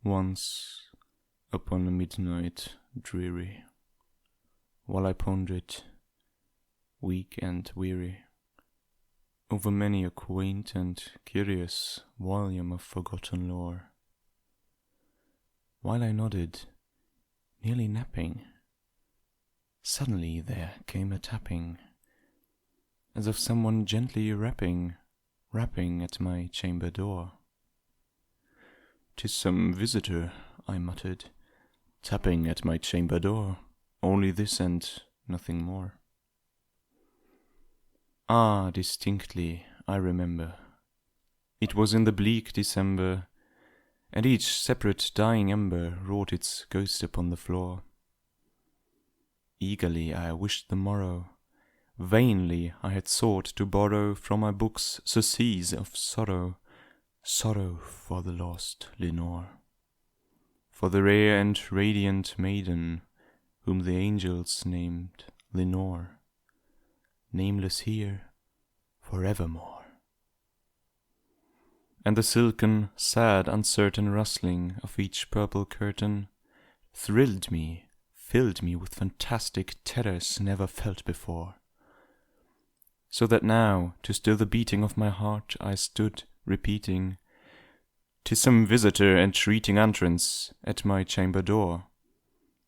Once, upon a midnight dreary, while I pondered, weak and weary, over many a quaint and curious volume of forgotten lore, while I nodded, nearly napping, suddenly there came a tapping, as of someone gently rapping at my chamber door. "'Tis some visitor," I muttered, "tapping at my chamber door, only this and nothing more." Ah, distinctly I remember, it was in the bleak December, and each separate dying ember wrought its ghost upon the floor. Eagerly I wished the morrow, vainly I had sought to borrow from my books surcease of sorrow, sorrow for the lost Lenore, for the rare and radiant maiden whom the angels named Lenore, nameless here forevermore. And the silken, sad, uncertain rustling of each purple curtain thrilled me, filled me with fantastic terrors never felt before, so that now, to still the beating of my heart, I stood repeating, "'Tis some visitor entreating entrance at my chamber door,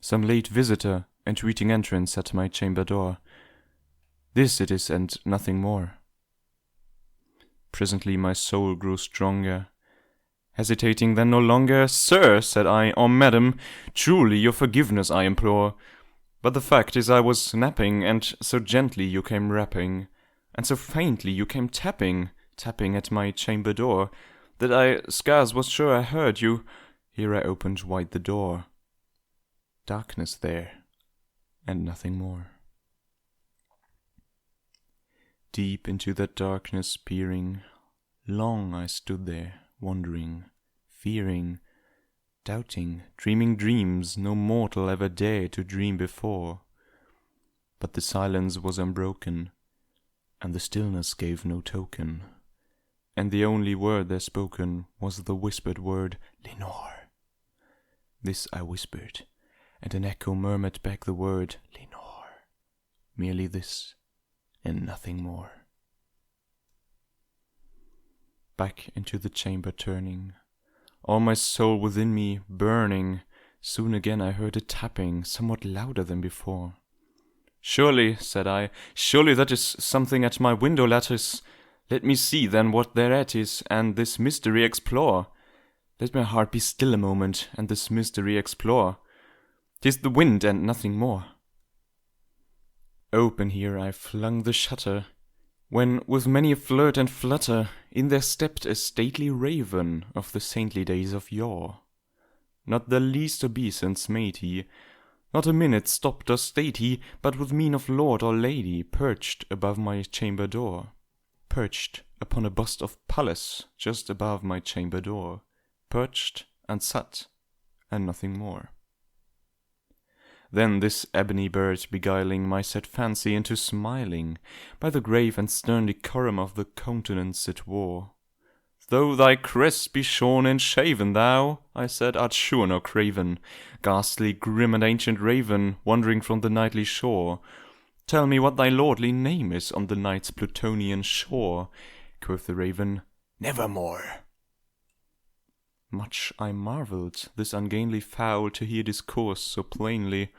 some late visitor entreating entrance at my chamber door. This it is and nothing more." Presently my soul grew stronger, hesitating then no longer. "Sir," said I, "or madam, truly your forgiveness I implore, but the fact is I was napping, and so gently you came rapping, and so faintly you came tapping at my chamber door, that I scarce was sure I heard you." Here I opened wide the door. Darkness there, and nothing more. Deep into that darkness peering, long I stood there, wondering, fearing, doubting, dreaming dreams no mortal ever dared to dream before. But the silence was unbroken, and the stillness gave no token, and the only word there spoken was the whispered word, "Lenore." This I whispered, and an echo murmured back the word, "Lenore." Merely this, and nothing more. Back into the chamber turning, all my soul within me burning, soon again I heard a tapping, somewhat louder than before. "Surely," said I, "surely that is something at my window lattice. Let me see then what thereat is, and this mystery explore. Let my heart be still a moment, and this mystery explore. 'Tis the wind and nothing more." Open here I flung the shutter, when with many a flirt and flutter in there stepped a stately raven of the saintly days of yore. Not the least obeisance made he, not a minute stopped or stayed he, but with mien of lord or lady perched above my chamber door, perched upon a bust of Pallas just above my chamber door, perched and sat, and nothing more. Then this ebony bird beguiling my sad fancy into smiling, by the grave and stern decorum of the countenance it wore. "Though thy crest be shorn and shaven, thou," I said, "art sure no craven, ghastly, grim, and ancient raven, wandering from the nightly shore. Tell me what thy lordly name is on the night's Plutonian shore." Quoth the raven, "Nevermore." Much I marvelled this ungainly fowl to hear discourse so plainly,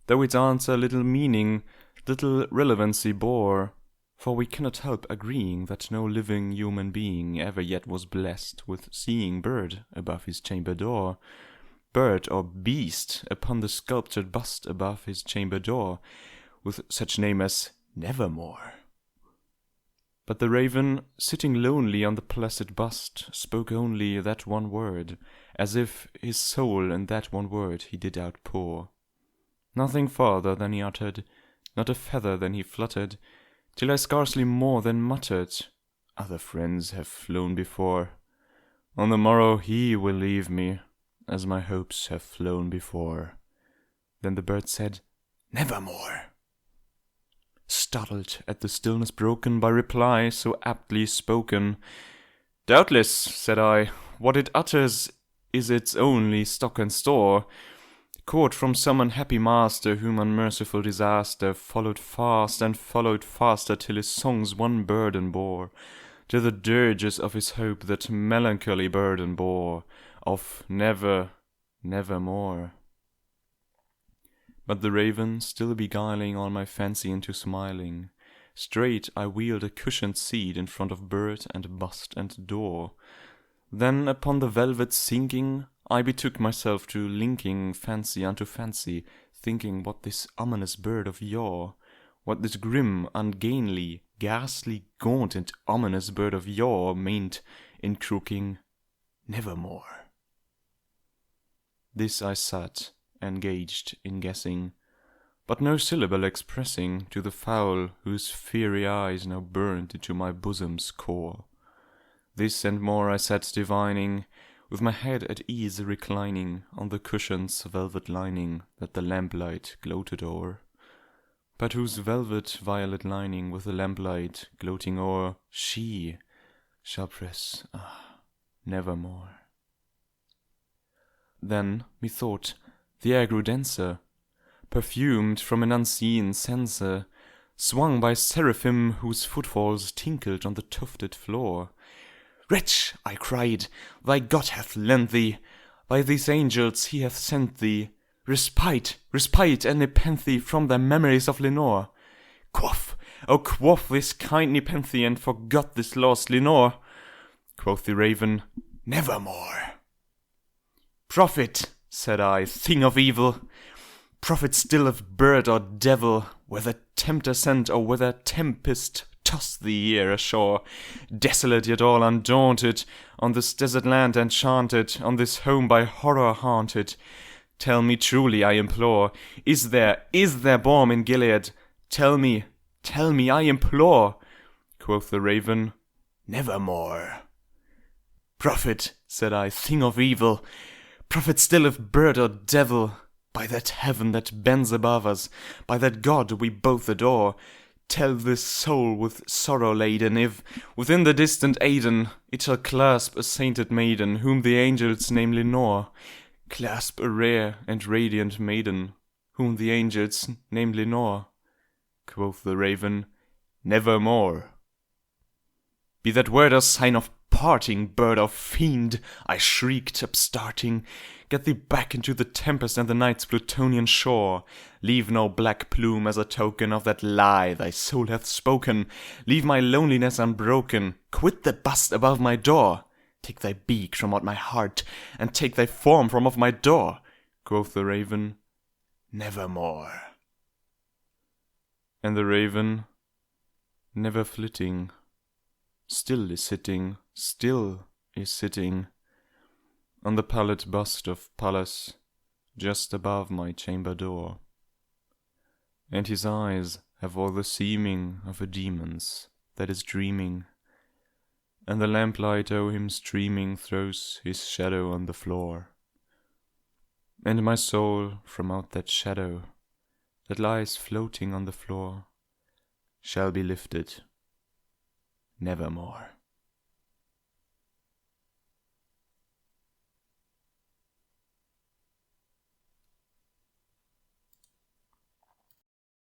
though its answer little meaning, little relevancy bore, for we cannot help agreeing that no living human being ever yet was blessed with seeing bird above his chamber door, bird or beast upon the sculptured bust above his chamber door, with such name as Nevermore. But the raven, sitting lonely on the placid bust, spoke only that one word, as if his soul in that one word he did outpour. Nothing farther than he uttered, not a feather than he fluttered, till I scarcely more than muttered, "Other friends have flown before. On the morrow he will leave me, as my hopes have flown before." Then the bird said, "Nevermore." Startled at the stillness broken by reply so aptly spoken, "Doubtless," said I, "what it utters is its only stock and store, caught from some unhappy master whom unmerciful disaster followed fast and followed faster till his songs one burden bore, till the dirges of his hope that melancholy burden bore, of never, nevermore. But the raven, still beguiling all my fancy into smiling, straight I wheeled a cushioned seat in front of bird and bust and door. Then upon the velvet sinking, I betook myself to linking fancy unto fancy, thinking what this ominous bird of yore, what this grim, ungainly, ghastly, gaunt and ominous bird of yore meant in croaking nevermore. This I sat, engaged in guessing, but no syllable expressing to the fowl whose fiery eyes now burned into my bosom's core. This and more I sat divining, with my head at ease reclining on the cushion's velvet lining that the lamplight gloated o'er, but whose velvet violet lining with the lamplight gloating o'er she shall press, nevermore. Then, methought, the air grew denser, perfumed from an unseen censer, swung by seraphim whose footfalls tinkled on the tufted floor. "Wretch," I cried, "thy God hath lent thee, by these angels he hath sent thee, respite, respite and nepenthe from thy memories of Lenore. Quaff, oh quaff this kind nepenthe and forgot this lost Lenore." Quoth the raven, "Nevermore." "Prophet," said I, "thing of evil, prophet still of bird or devil, whether tempter sent or whether tempest tossed thee here ashore, desolate yet all undaunted, on this desert land enchanted, on this home by horror haunted, tell me truly, I implore, is there balm in Gilead? Tell me, I implore." Quoth the raven, "Nevermore." "Prophet," said I, "thing of evil, prophet still of bird or devil, by that heaven that bends above us, by that God we both adore, tell this soul with sorrow laden if, within the distant Aidenn, it shall clasp a sainted maiden whom the angels name Lenore, clasp a rare and radiant maiden whom the angels name Lenore." Quoth the raven, "Nevermore." "Be that word or sign of parting, bird or fiend," I shrieked, upstarting, "get thee back into the tempest and the night's Plutonian shore. Leave no black plume as a token of that lie thy soul hath spoken. Leave my loneliness unbroken. Quit the bust above my door. Take thy beak from out my heart, and take thy form from off my door." Quoth the raven, "Nevermore." And the raven, never flitting, still is sitting on the pallid bust of Pallas, just above my chamber door. And his eyes have all the seeming of a demon's that is dreaming, and the lamplight o'er him streaming throws his shadow on the floor. And my soul from out that shadow that lies floating on the floor shall be lifted nevermore.